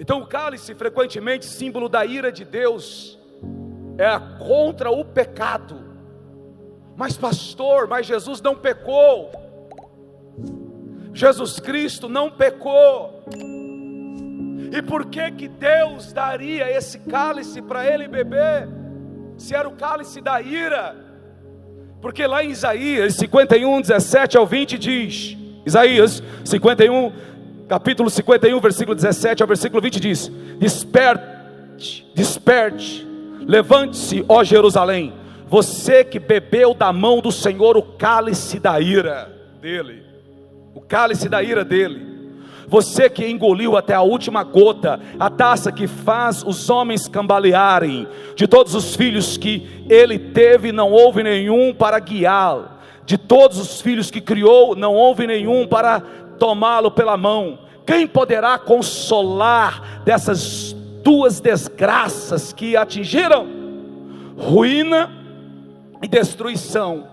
Então o cálice, frequentemente símbolo da ira de Deus, é contra o pecado. Mas pastor, mas Jesus não pecou. Jesus Cristo não pecou. E por que Deus daria esse cálice para ele beber, se era o cálice da ira? Porque lá em Isaías 51, 17 ao 20 diz, Isaías 51, capítulo 51, versículo 17 ao versículo 20 diz: Desperte, desperte, levante-se, ó Jerusalém, você que bebeu da mão do Senhor o cálice da ira dele, o cálice da ira dele, você que engoliu até a última gota, a taça que faz os homens cambalearem, de todos os filhos que ele teve, não houve nenhum para guiá-lo, de todos os filhos que criou, não houve nenhum para tomá-lo pela mão. Quem poderá consolar dessas duas desgraças que atingiram? Ruína e destruição,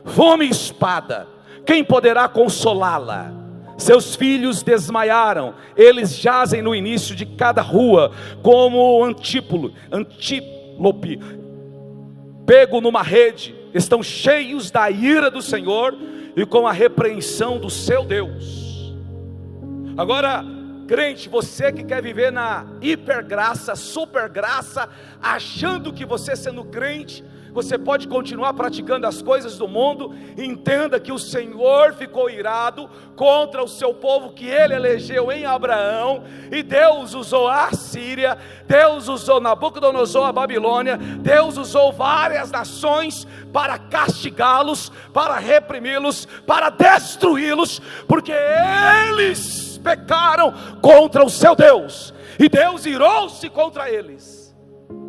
fome e espada. Quem poderá consolá-la? Seus filhos desmaiaram, eles jazem no início de cada rua, como antílope, pego numa rede, estão cheios da ira do Senhor e com a repreensão do seu Deus. Agora, crente, você que quer viver na hipergraça, supergraça, achando que você sendo crente, você pode continuar praticando as coisas do mundo, entenda que o Senhor ficou irado contra o seu povo que ele elegeu em Abraão, e Deus usou a Síria, Deus usou Nabucodonosor, a Babilônia, Deus usou várias nações para castigá-los, para reprimi-los, para destruí-los, porque eles pecaram contra o seu Deus, e Deus irou-se contra eles.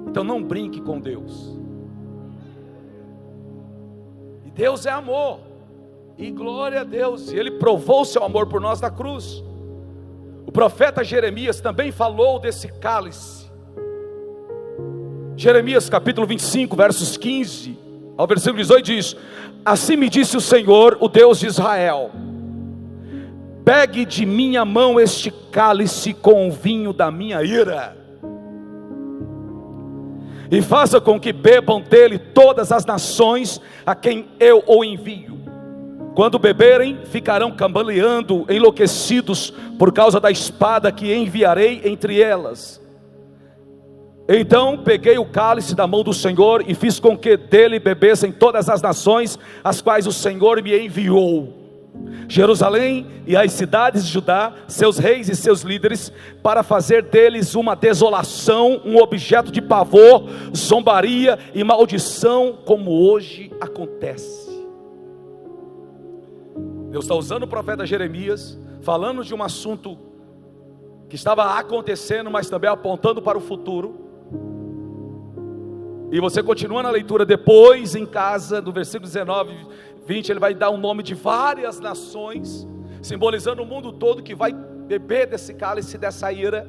Então não brinque com Deus. Deus é amor, e glória a Deus, e Ele provou o seu amor por nós na cruz. O profeta Jeremias também falou desse cálice. Jeremias capítulo 25, versos 15 ao versículo 18 diz: Assim me disse o Senhor, o Deus de Israel: Pegue de minha mão este cálice com o vinho da minha ira, e faça com que bebam dele todas as nações a quem eu o envio. Quando beberem, ficarão cambaleando, enlouquecidos por causa da espada que enviarei entre elas. Então peguei o cálice da mão do Senhor e fiz com que dele bebessem todas as nações as quais o Senhor me enviou. Jerusalém e as cidades de Judá, seus reis e seus líderes, para fazer deles uma desolação, um objeto de pavor, zombaria e maldição, como hoje acontece. Deus está usando o profeta Jeremias, falando de um assunto que estava acontecendo, mas também apontando para o futuro. E você continua na leitura depois em casa, do versículo 19, 20, ele vai dar o nome de várias nações, simbolizando o mundo todo que vai beber desse cálice, dessa ira.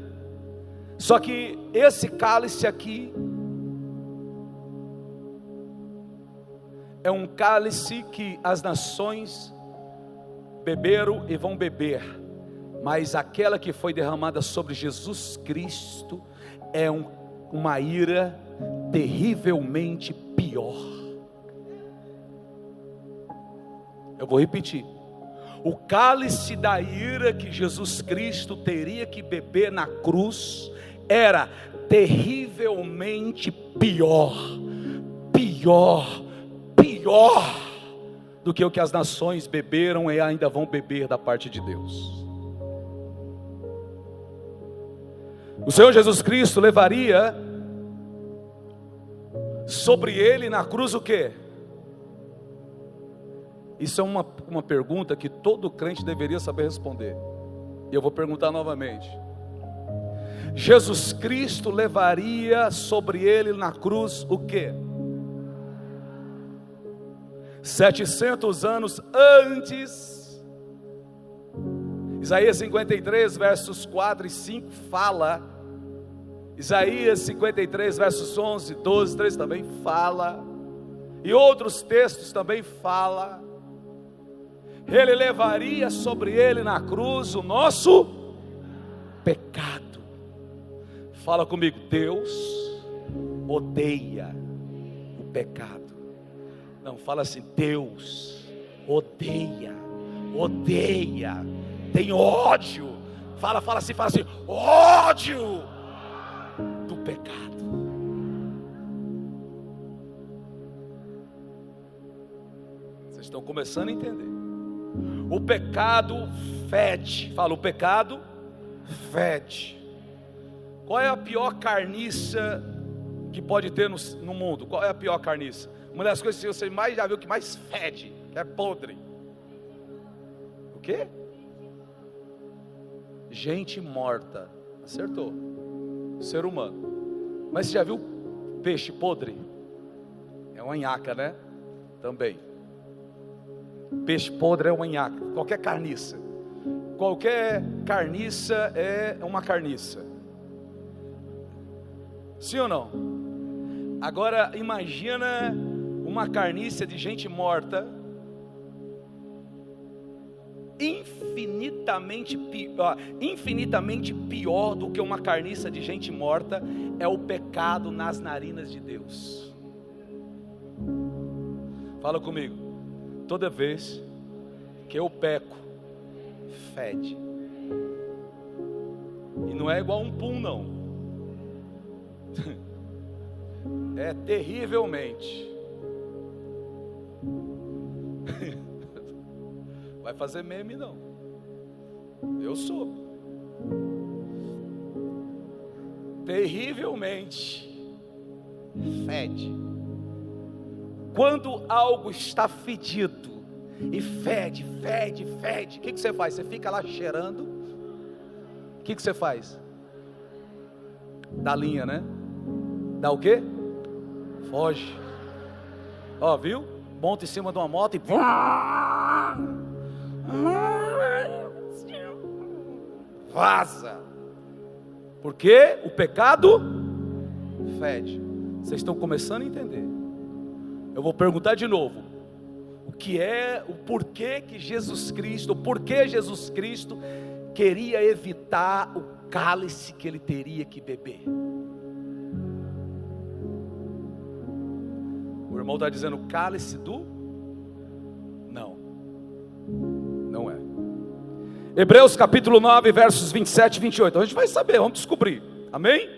Só que esse cálice aqui é um cálice que as nações beberam e vão beber, mas aquela que foi derramada sobre Jesus Cristo é uma ira terrivelmente pior. Eu vou repetir: o cálice da ira que Jesus Cristo teria que beber na cruz era terrivelmente pior do que o que as nações beberam e ainda vão beber da parte de Deus. O Senhor Jesus Cristo levaria sobre ele na cruz o quê? Isso é uma pergunta que todo crente deveria saber responder, e eu vou perguntar novamente. Jesus Cristo levaria sobre ele na cruz o quê? 700 anos antes. Isaías 53 versos 4 e 5 fala, Isaías 53 versos 11, 12, 13 também fala, e outros textos também fala. Ele levaria sobre ele na cruz o nosso pecado. Fala comigo. Deus odeia o pecado. Não, fala assim: Deus odeia, tem ódio. Fala assim, ódio do pecado. Vocês estão começando a entender. O pecado fede. Fala, o pecado fede. Qual é a pior carniça que pode ter no mundo? Qual é a pior carniça? Uma das coisas que você mais já viu que mais fede, que é podre. O quê? Gente morta. Acertou. Ser humano. Mas você já viu peixe podre? É uma nhaca, né? Também. Peixe podre é uma nhaca. Qualquer carniça é uma carniça. Sim ou não? Agora imagina uma carniça de gente morta, infinitamente pior do que uma carniça de gente morta é o pecado nas narinas de Deus. Fala comigo. Toda vez que eu peco, fede. E não é igual um pum, não. É terrivelmente. Vai fazer meme não. Eu sou. Terrivelmente fede. Quando algo está fedido e fede, o que você faz? Você fica lá cheirando. O que você faz? Dá linha, né? Dá o quê? Foge. Ó, viu? Monta em cima de uma moto e vaza. Porque o pecado fede. Vocês estão começando a entender. Eu vou perguntar de novo. Porquê Jesus Cristo queria evitar o cálice que ele teria que beber? O irmão está dizendo cálice do? Não é. Hebreus capítulo 9, versos 27 e 28. A gente vai saber, vamos descobrir. Amém?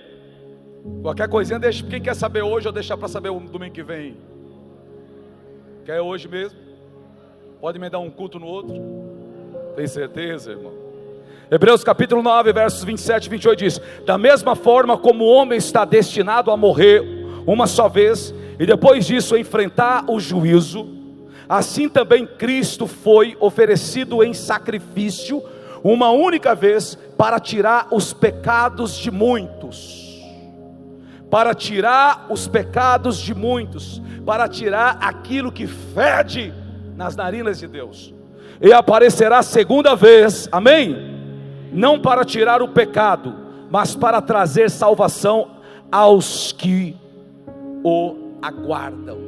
Qualquer coisinha, deixa. Quem quer saber hoje ou deixar para saber o domingo que vem? Quer hoje mesmo? Pode me dar um culto no outro? Tem certeza, irmão? Hebreus capítulo 9, versos 27 e 28 diz: da mesma forma como o homem está destinado a morrer uma só vez, e depois disso enfrentar o juízo, assim também Cristo foi oferecido em sacrifício uma única vez para tirar os pecados de muitos. Para tirar os pecados de muitos, para tirar aquilo que fede nas narinas de Deus. E aparecerá segunda vez, amém? Não para tirar o pecado, mas para trazer salvação aos que o aguardam.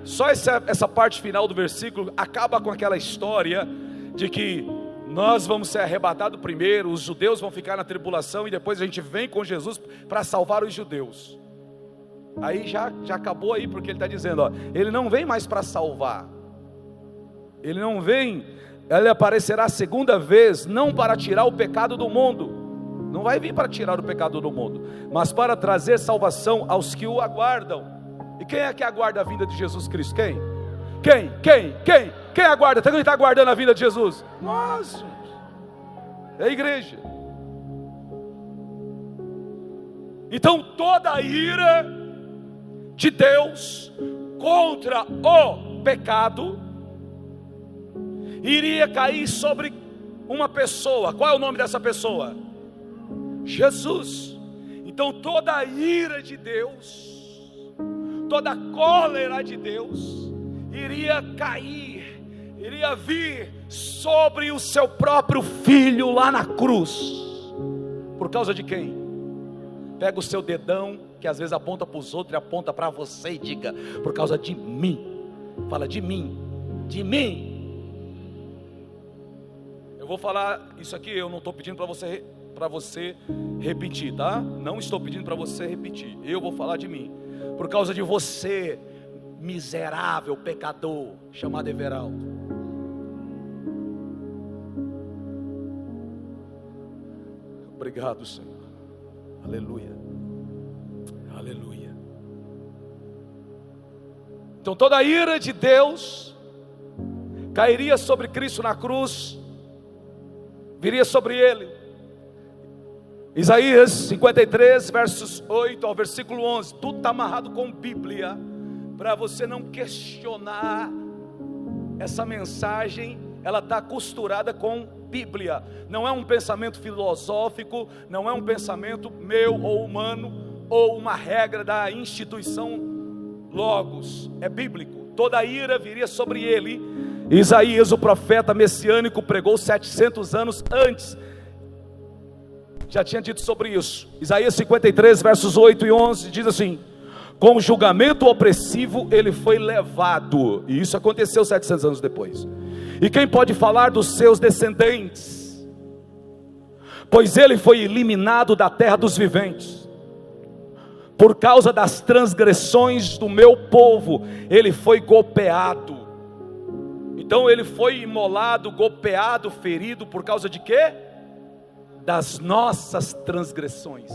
Só essa parte final do versículo acaba com aquela história de que nós vamos ser arrebatados primeiro, os judeus vão ficar na tribulação e depois a gente vem com Jesus para salvar os judeus. Aí já acabou aí, porque ele está dizendo, ó, ele não vem mais para salvar, ele não vem, ele aparecerá a segunda vez, não para tirar o pecado do mundo, não vai vir para tirar o pecado do mundo, mas para trazer salvação aos que o aguardam. E quem é que aguarda a vinda de Jesus Cristo? Quem aguarda? Quem está aguardando a vinda de Jesus? Nós, é a igreja. Então toda a ira de Deus contra o pecado iria cair sobre uma pessoa. Qual é o nome dessa pessoa? Jesus. Então toda a ira de Deus, toda a cólera de Deus iria cair, iria vir sobre o seu próprio filho lá na cruz. Por causa de quem? Pega o seu dedão, que às vezes aponta para os outros e aponta para você e diga: por causa de mim. Fala: de mim, de mim. Eu vou falar isso aqui, eu não estou pedindo para você para você repetir, tá? Não estou pedindo para você repetir, eu vou falar de mim. Por causa de você, miserável pecador, chamado Everaldo. Obrigado, Senhor. Aleluia. Aleluia. Então toda a ira de Deus cairia sobre Cristo na cruz, viria sobre ele. Isaías 53, versos 8 ao versículo 11. Tudo está amarrado com Bíblia, para você não questionar essa mensagem. Ela está costurada com Bíblia. Não é um pensamento filosófico, não é um pensamento meu ou humano, ou uma regra da instituição Logos. É bíblico. Toda a ira viria sobre ele. Isaías, o profeta messiânico, pregou 700 anos antes, já tinha dito sobre isso. Isaías 53, versos 8 e 11, diz assim: com julgamento opressivo ele foi levado. E isso aconteceu 700 anos depois. E quem pode falar dos seus descendentes? Pois ele foi eliminado da terra dos viventes. Por causa das transgressões do meu povo, ele foi golpeado. Então ele foi imolado, golpeado, ferido, por causa de quê? Das nossas transgressões.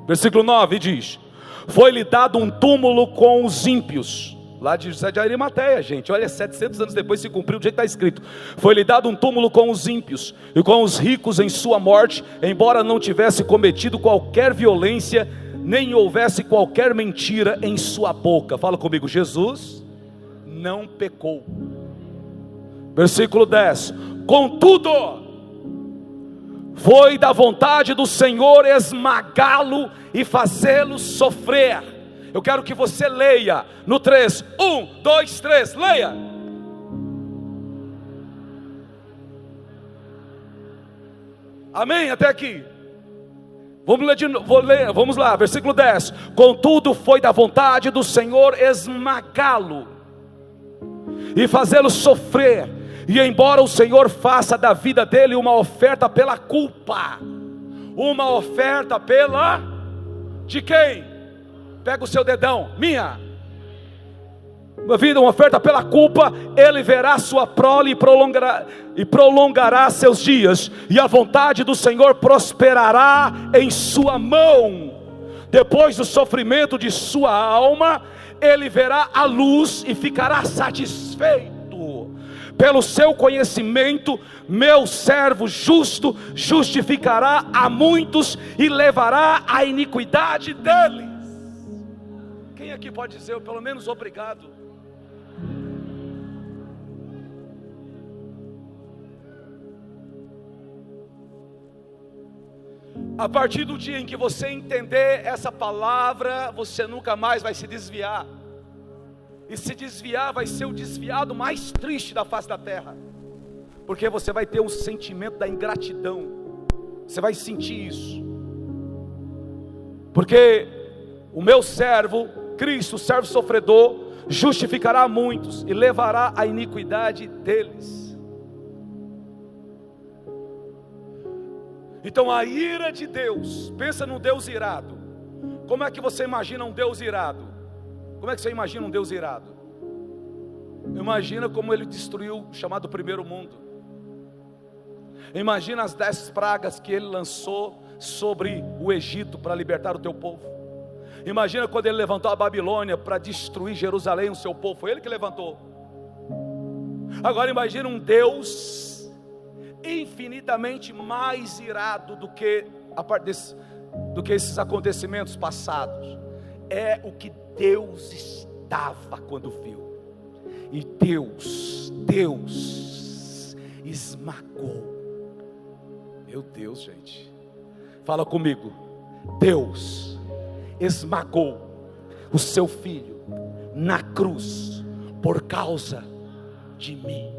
Versículo 9 diz: foi-lhe dado um túmulo com os ímpios. Lá de José de Arimateia, gente, olha, 700 anos depois se cumpriu do jeito que está escrito. Foi-lhe dado um túmulo com os ímpios e com os ricos em sua morte, embora não tivesse cometido qualquer violência, nem houvesse qualquer mentira em sua boca. Fala comigo, Jesus não pecou. Versículo 10: contudo, foi da vontade do Senhor esmagá-lo e fazê-lo sofrer. Eu quero que você leia no 3, 1, 2, 3, leia. Amém? Até aqui. Vamos ler de novo, vamos lá, versículo 10. Contudo foi da vontade do Senhor esmagá-lo e fazê-lo sofrer. E embora o Senhor faça da vida dele uma oferta pela culpa, uma oferta pela, de quem? Pega o seu dedão, minha vida, uma oferta pela culpa, ele verá sua prole e prolongará seus dias, e a vontade do Senhor prosperará em sua mão. Depois do sofrimento de sua alma, ele verá a luz e ficará satisfeito. Pelo seu conhecimento, meu servo justo justificará a muitos e levará a iniquidade deles. Quem aqui pode dizer, pelo menos obrigado? A partir do dia em que você entender essa palavra, você nunca mais vai se desviar. E se desviar, vai ser o desviado mais triste da face da terra, porque você vai ter um sentimento da ingratidão. Você vai sentir isso, porque o meu servo, Cristo, o servo sofredor, justificará muitos e levará a iniquidade deles. Então a ira de Deus, pensa num Deus irado. Como é que você imagina um Deus irado? Como é que você imagina um Deus irado? Imagina como ele destruiu o chamado primeiro mundo. Imagina as 10 pragas que ele lançou sobre o Egito para libertar o teu povo. Imagina quando ele levantou a Babilônia para destruir Jerusalém, o seu povo. Foi ele que levantou. Agora imagina um Deus infinitamente mais irado do que esses acontecimentos passados. É o que Deus estava quando viu. E Deus esmagou. Meu Deus, gente, fala comigo. Deus esmagou o seu filho na cruz por causa de mim.